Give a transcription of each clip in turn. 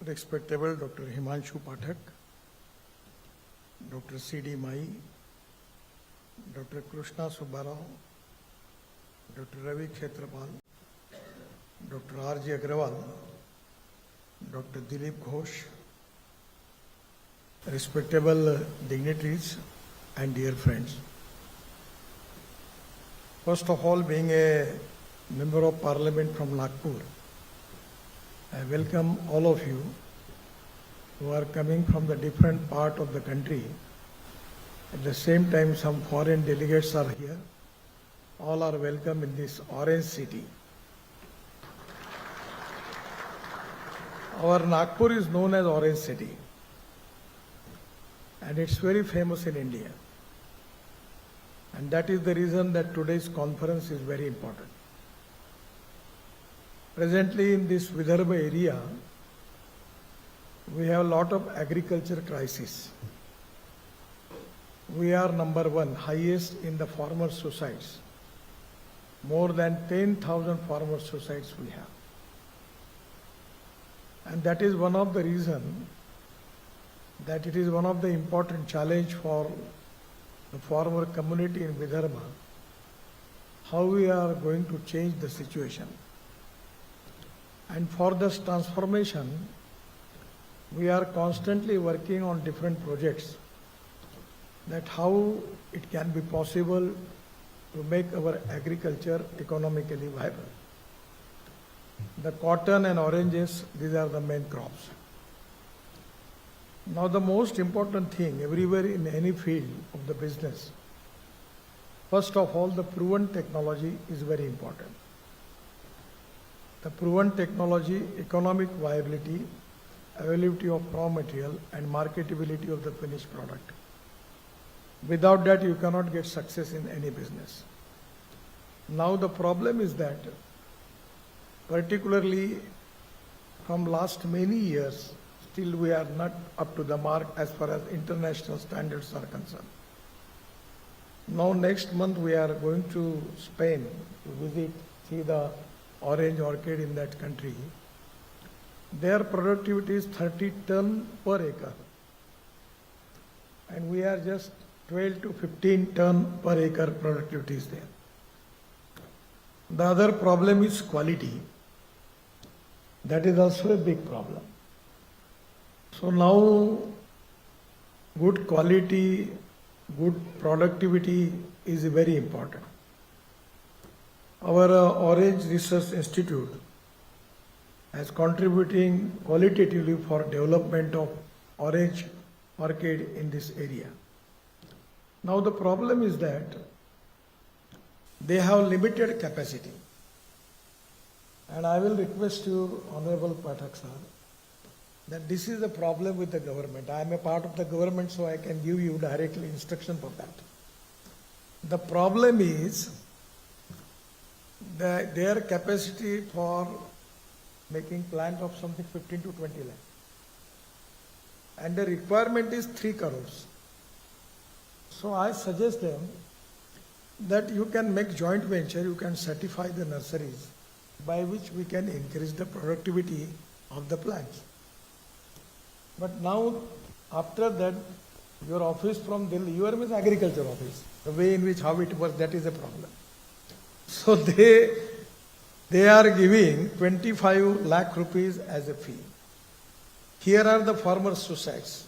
Respectable Dr. Himanshu Pathak, Dr. C.D. Mai, Dr. Krishna Subbarao, Dr. Ravi Kshetrapal, Dr. R.J. Agrawal, Dr. Dilip Ghosh, respectable dignitaries and dear friends. First of all, being a Member of Parliament from Nagpur, I welcome all of you who are coming from the different part of the country. At the same time, some foreign delegates are here. All are welcome in this orange city. Our Nagpur is known as Orange City, and it's very famous in India. And that is the reason that today's conference is very important. Presently in this Vidarbha area, we have a lot of agriculture crisis. We are number one, highest in the farmer suicides. More than 10,000 farmer suicides we have. And that is one of the reasons that it is one of the important challenge for the farmer community in Vidarbha, how we are going to change the situation. And for this transformation, we are constantly working on different projects, that how it can be possible to make our agriculture economically viable. The cotton and oranges, these are the main crops. Now the most important thing everywhere in any field of the business, first of all, the proven technology is very important. The proven technology, economic viability, availability of raw material and marketability of the finished product. Without that, you cannot get success in any business. Now the problem is that, particularly from last many years, still we are not up to the mark as far as international standards are concerned. Now next month we are going to Spain to see the orange orchid in that country. Their productivity is 30 ton per acre. And we are just 12 to 15 ton per acre productivity is there. The other problem is quality. That is also a big problem. So now good quality, good productivity is very important. Our Orange Research Institute is contributing qualitatively for development of orange orchid in this area. Now the problem is that they have limited capacity. And I will request you, Honorable Pathak sir, that this is a problem with the government. I am a part of the government, so I can give you directly instruction for that. The problem is that their capacity for making plant of something 15 to 20 lakh. And the requirement is 3 crores. So I suggest them that you can make joint venture, you can certify the nurseries by which we can increase the productivity of the plants. But now, after that, your office from Delhi, your means agriculture office, the way in which how it was, that is a problem. So they are giving 25 lakh rupees as a fee. Here are the farmer suicides.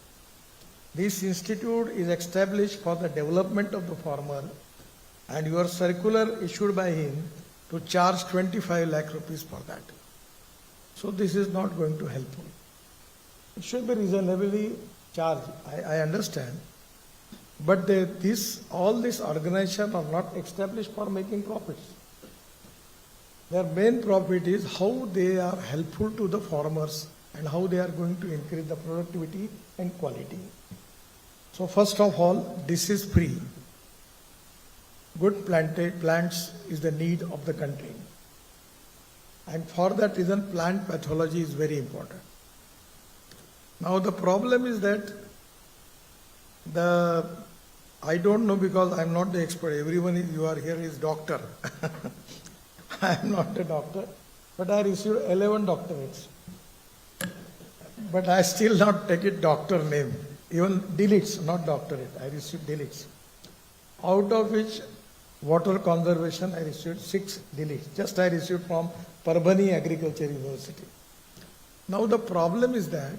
This institute is established for the development of the farmer, and your circular issued by him to charge 25 lakh rupees for that. So this is not going to help you. It should be reasonably charged, I understand. But all these organizations are not established for making profits. Their main profit is how they are helpful to the farmers and how they are going to increase the productivity and quality. So first of all, this is free. Good plants is the need of the country. And for that reason, plant pathology is very important. Now the problem is that I don't know, because I am not the expert. Everyone you are here is doctor. I am not a doctor, but I received 11 doctorates. but I still not take it doctor name. Even deletes, not doctorate. I received deletes. Out of which water conservation I received 6 deletes. Just I received from Parbhani Agriculture University. Now the problem is that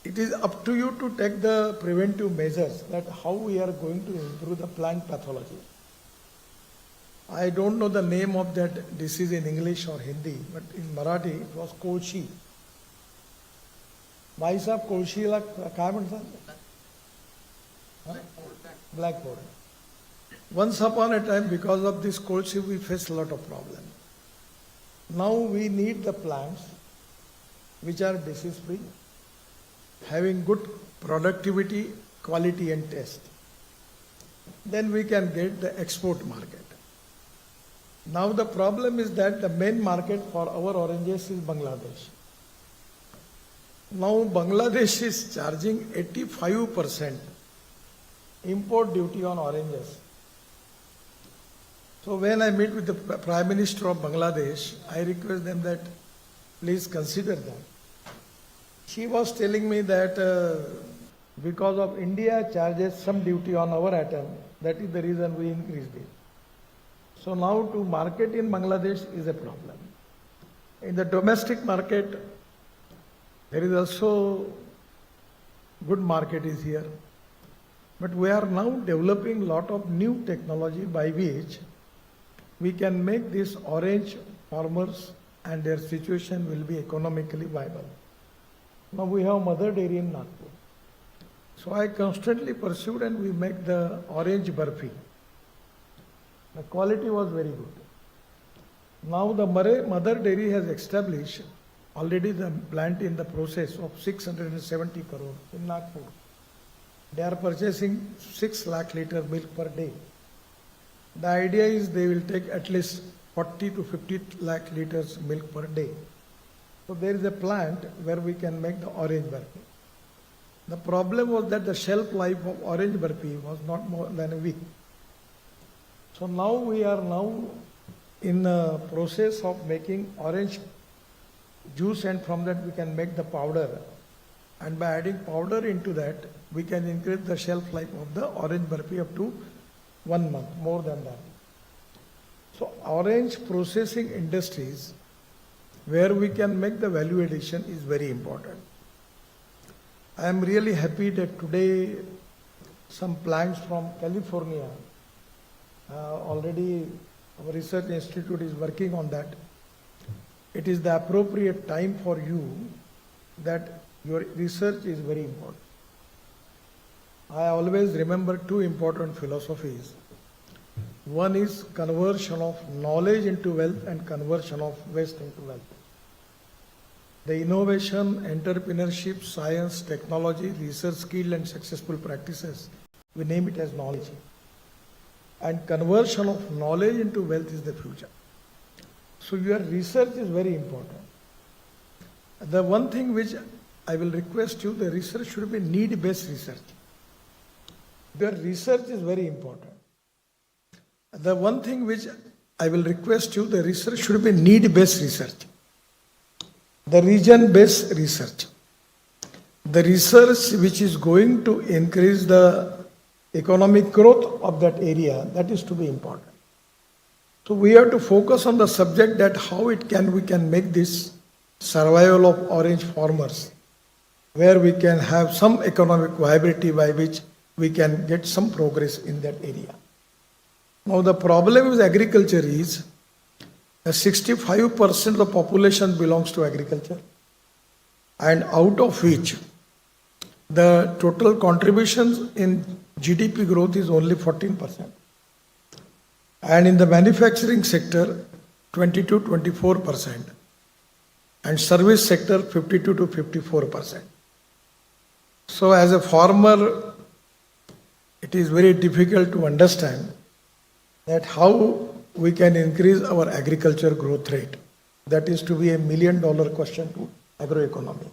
it is up to you to take the preventive measures, that how we are going to improve the plant pathology. I don't know the name of that disease in English or Hindi, but in Marathi it was कोळशी. भाई साहब कोळशीला काय म्हणतात? Blackboard. Once upon a time, because of this kołशी, we faced a lot of problems. Now we need the plants which are disease-free, having good productivity, quality and taste. Then we can get the export market. Now the problem is that the main market for our oranges is Bangladesh. Now Bangladesh is charging 85% import duty on oranges. So when I meet with the Prime Minister of Bangladesh, I request them that please consider that. She was telling me that because of India charges some duty on our item, that is the reason we increased it. So now to market in Bangladesh is a problem. In the domestic market, there is also good market is here. But we are now developing a lot of new technology by which we can make these orange farmers and their situation will be economically viable. Now we have mother dairy in Nagpur. So I constantly pursued and we make the orange barfi. The quality was very good. Now the mother dairy has established already the plant in the process of 670 crore in Nagpur. They are purchasing 6 lakh liter milk per day. The idea is they will take at least 40 to 50 lakh liters milk per day. So there is a plant where we can make the orange barfi. The problem was that the shelf life of orange barfi was not more than a week. So now we are in the process of making orange juice, and from that we can make the powder. And by adding powder into that, we can increase the shelf life of the orange barfi up to 1 month, more than that. So orange processing industries where we can make the value addition is very important. I am really happy that today some plants from California, already our research institute is working on that. It is the appropriate time for you that your research is very important. I always remember 2 important philosophies. One is conversion of knowledge into wealth and conversion of waste into wealth. The innovation, entrepreneurship, science, technology, research skill and successful practices, we name it as knowledge. And conversion of knowledge into wealth is the future. So your research is very important. The one thing which I will request you, the research should be need-based research. Your research is very important. The one thing which I will request you, the research should be need-based research. The region-based research. The research which is going to increase the economic growth of that area, that is to be important. So we have to focus on the subject that how we can make this survival of orange farmers, where we can have some economic viability by which we can get some progress in that area. Now the problem with agriculture is that 65% of the population belongs to agriculture, and out of which the total contributions in GDP growth is only 14%. And in the manufacturing sector, 22 to 24%. And service sector, 52 to 54%. So as a farmer, it is very difficult to understand that how we can increase our agriculture growth rate. That is to be $1 million question to agroeconomy.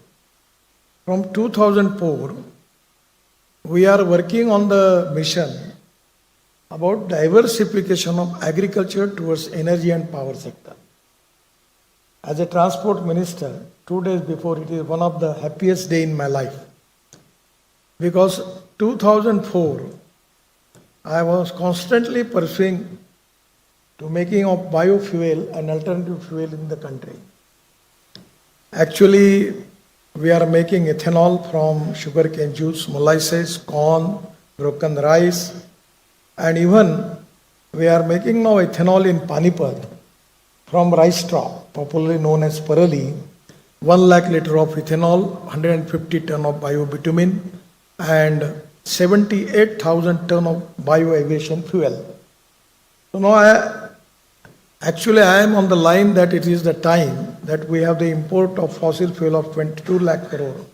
From 2004, we are working on the mission about diversification of agriculture towards energy and power sector. as a transport minister, 2 days before, it is one of the happiest day in my life. Because 2004, I was constantly pursuing to making of biofuel and alternative fuel in the country. Actually, we are making ethanol from sugarcane juice, molasses, corn, broken rice, and even we are making now ethanol in Panipat from rice straw, popularly known as parali, 1 lakh liter of ethanol, 150 ton of biobitumin, and 78,000 ton of bioaviation fuel. So now I am on the line that it is the time that we have the import of fossil fuel of 22 lakh crore.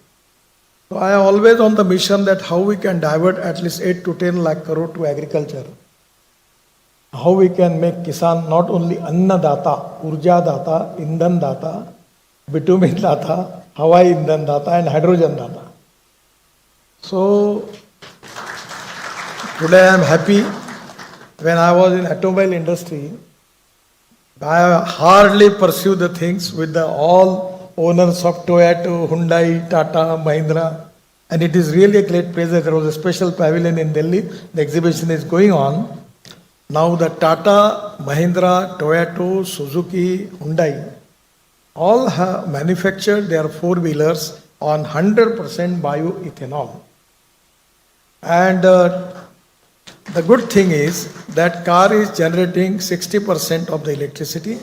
So I am always on the mission that how we can divert at least 8 to 10 lakh crore to agriculture. How we can make Kisan not only Anna Data, Urja Data, Indhan Data, Bitumin Data, Hawai Indhan Data and Hydrogen Data. So today I am happy. When I was in automobile industry, I hardly pursue the things with all owners of Toyota, Hyundai, Tata, Mahindra, and it is really a great pleasure. There was a special pavilion in Delhi. The exhibition is going on. Now the Tata, Mahindra, Toyota, Suzuki, Hyundai, all have manufactured their four-wheelers on 100% bioethanol. And the good thing is that car is generating 60% of the electricity.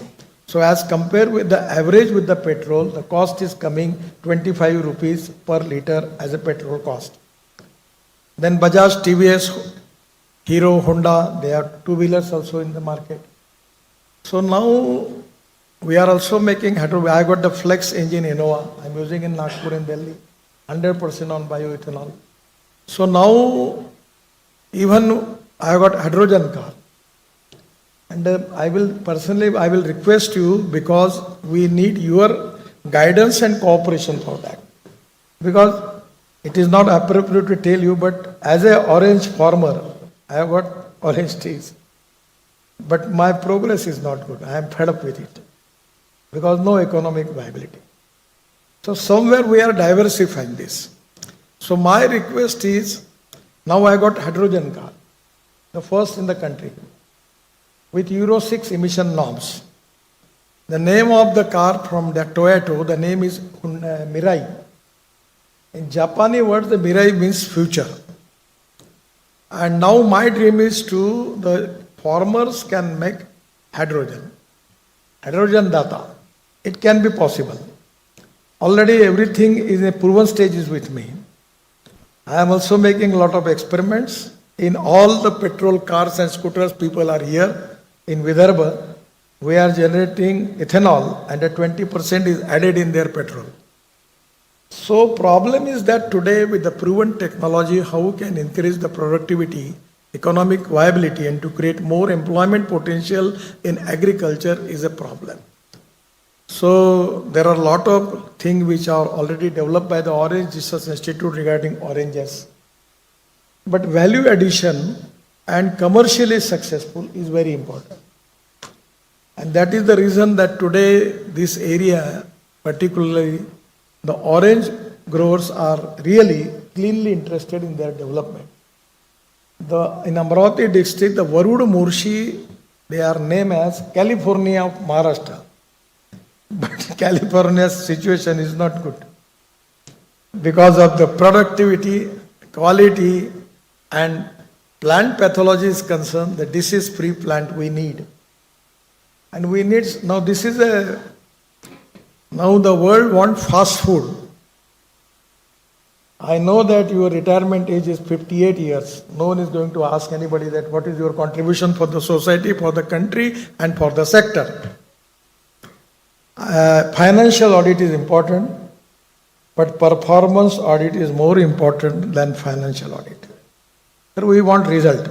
So as compared with the average with the petrol, the cost is coming 25 rupees per liter as a petrol cost. Then Bajaj, TVS, Hero, Honda, they have two-wheelers also in the market. So now we are also making, I got the Flex engine Innova, I'm using in Nagpur in Delhi, 100% on bioethanol. So now even I got hydrogen car. And I will request you, because we need your guidance and cooperation for that. Because it is not appropriate to tell you, but as an orange farmer, I have got orange trees. But my progress is not good. I am fed up with it. Because no economic viability. So somewhere we are diversifying this. So my request is, now I got hydrogen car, the first in the country, with Euro 6 emission norms. The name of the car from the Toyota, the name is Mirai. In Japanese words, the Mirai means future. And now my dream is the farmers can make hydrogen data. It can be possible. Already everything is in a proven stages with me. I am also making a lot of experiments. In all the petrol cars and scooters, people are here. In Vidarbha, we are generating ethanol and 20% is added in their petrol. So problem is that today with the proven technology, how we can increase the productivity, economic viability and to create more employment potential in agriculture is a problem. So there are a lot of things which are already developed by the Orange Research Institute regarding oranges. But value addition and commercially successful is very important. And that is the reason that today this area, particularly the orange growers, are really keenly interested in their development. In Amravati district, the Varud Murshi, they are named as California of Maharashtra. But California's situation is not good. Because of the productivity, quality, and plant pathology is concerned, the disease-free plant we need. And we need, now the world wants fast food. I know that your retirement age is 58 years. No one is going to ask anybody that what is your contribution for the society, for the country, and for the sector. Financial audit is important, but performance audit is more important than financial audit. So we want result.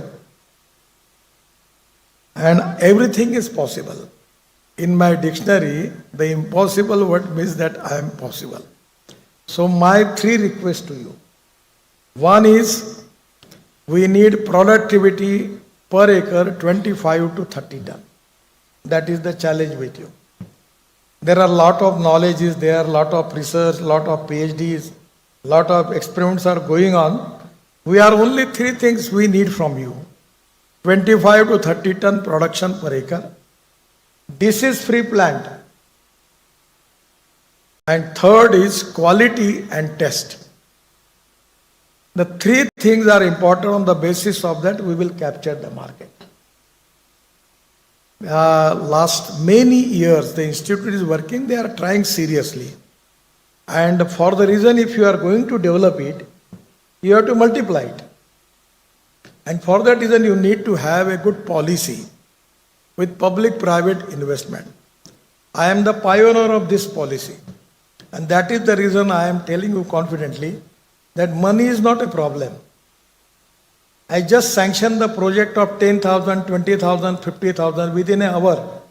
And everything is possible. In my dictionary, the impossible word means that I am possible. So my three requests to you. One is, we need productivity per acre 25 to 30 ton. That is the challenge with you. There are a lot of knowledges there, lot of research, lot of PhDs, lot of experiments are going on. We are only three things we need from you. 25 to 30 ton production per acre, disease-free plant, and third is quality and test. The three things are important. On the basis of that, we will capture the market. Last many years, the institute is working, they are trying seriously. And for the reason, if you are going to develop it, you have to multiply it. And for that reason, you need to have a good policy with public-private investment. I am the pioneer of this policy. And that is the reason I am telling you confidently that money is not a problem. I just sanctioned the project of 10,000, 20,000, 50,000 within an hour.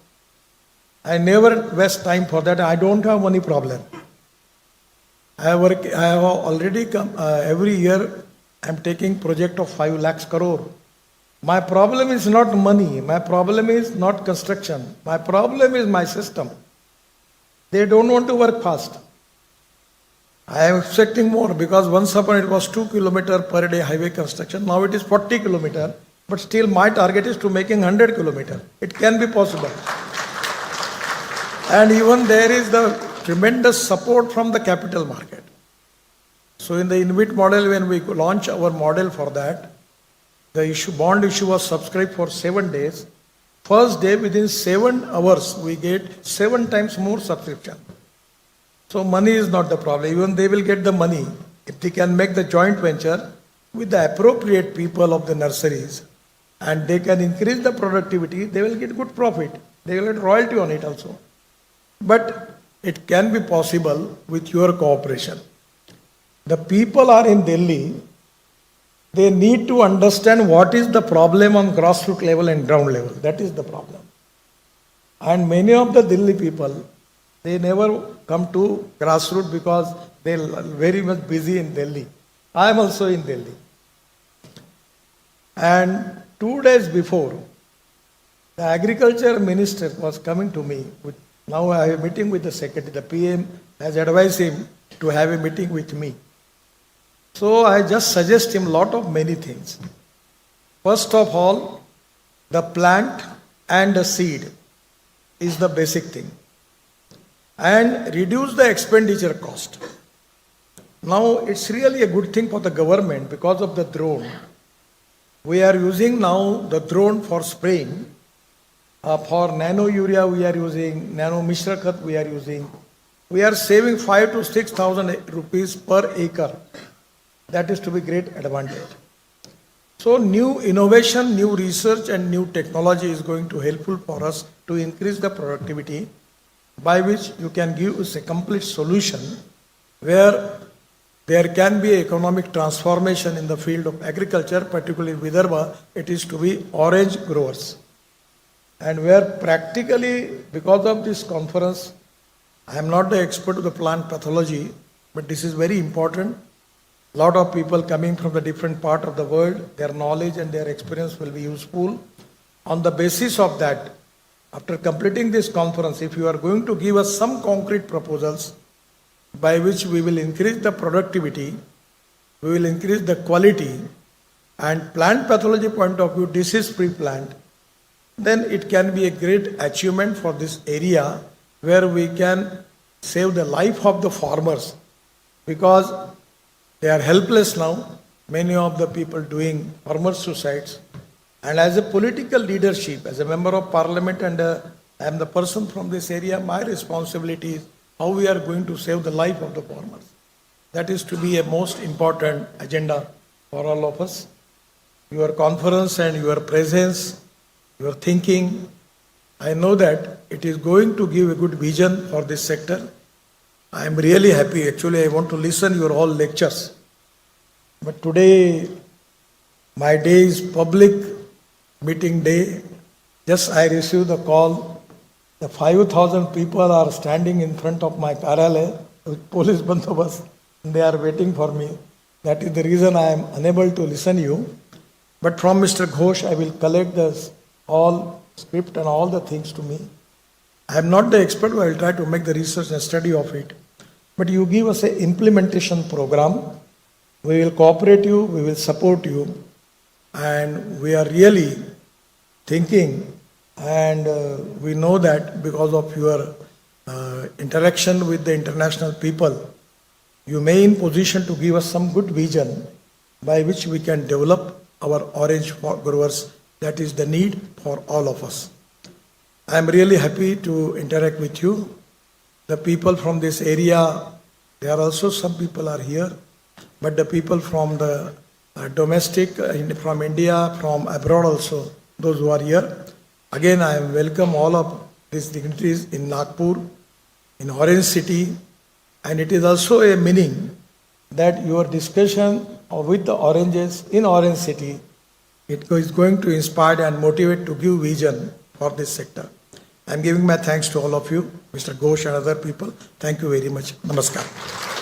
I never waste time for that. I don't have money problem. I have already come, every year I am taking project of 5 lakhs crore. My problem is not money. My problem is not construction. My problem is my system. They don't want to work fast. I am expecting more because once upon it was 2 km per day highway construction. Now it is 40 km. But still my target is to making 100 km. It can be possible. And even there is the tremendous support from the capital market. So in the InvIT model, when we launch our model for that, the bond issue was subscribed for 7 days. First day, within 7 hours, we get 7 times more subscription. So money is not the problem. Even they will get the money if they can make the joint venture with the appropriate people of the nurseries, and they can increase the productivity. They will get good profit. They will get royalty on it also. But it can be possible with your cooperation. The people are in Delhi. They need to understand what is the problem on grassroots level and ground level. That is the problem. And many of the Delhi people, they never come to grassroots because they are very much busy in Delhi. I am also in Delhi. And 2 days before, the agriculture minister was coming to me. Now I have a meeting with the secretary. The PM has advised him to have a meeting with me. So I just suggest him many things. First of all, the plant and the seed is the basic thing. And reduce the expenditure cost. Now it's really a good thing for the government because of the drone. We are using now the drone for spraying. For nano urea we are using, nano mishra khat we are using. We are saving 5,000 to 6,000 rupees per acre. That is to be great advantage. So new innovation, new research and new technology is going to helpful for us to increase the productivity, by which you can give us a complete solution where there can be economic transformation in the field of agriculture, particularly in Vidarbha, it is to be orange growers. And where practically, because of this conference, I am not the expert of the plant pathology, but this is very important. A lot of people coming from the different part of the world, their knowledge and their experience will be useful. On the basis of that, after completing this conference, if you are going to give us some concrete proposals by which we will increase the productivity, we will increase the quality, and plant pathology point of view, disease-free plant, then it can be a great achievement for this area where we can save the life of the farmers, because they are helpless now, many of the people doing farmer suicides. And as a political leadership, as a member of parliament, and I am the person from this area, my responsibility is how we are going to save the life of the farmers. That is to be a most important agenda for all of us. Your conference and your presence, your thinking, I know that it is going to give a good vision for this sector. I am really happy. Actually, I want to listen to your all lectures. But today, my day is public meeting day. Just I received the call. The 5,000 people are standing in front of my karalaya with police bandobast. They are waiting for me. That is the reason I am unable to listen to you. But from Mr. Ghosh, I will collect this all script and all the things to me. I am not the expert, but I will try to make the research and study of it. But you give us an implementation program. We will cooperate you, we will support you, and we are really thinking, and we know that because of your interaction with the international people, you may in position to give us some good vision by which we can develop our orange growers. That is the need for all of us. I am really happy to interact with you. The people from this area, there are also some people are here, but the people from the domestic, from India, from abroad also, those who are here. Again, I welcome all of these dignitaries in Nagpur, in Orange City, and it is also a meaning that your discussion with the oranges in Orange City, it is going to inspire and motivate to give vision for this sector. I am giving my thanks to all of you, Mr. Ghosh and other people. Thank you very much. Namaskar.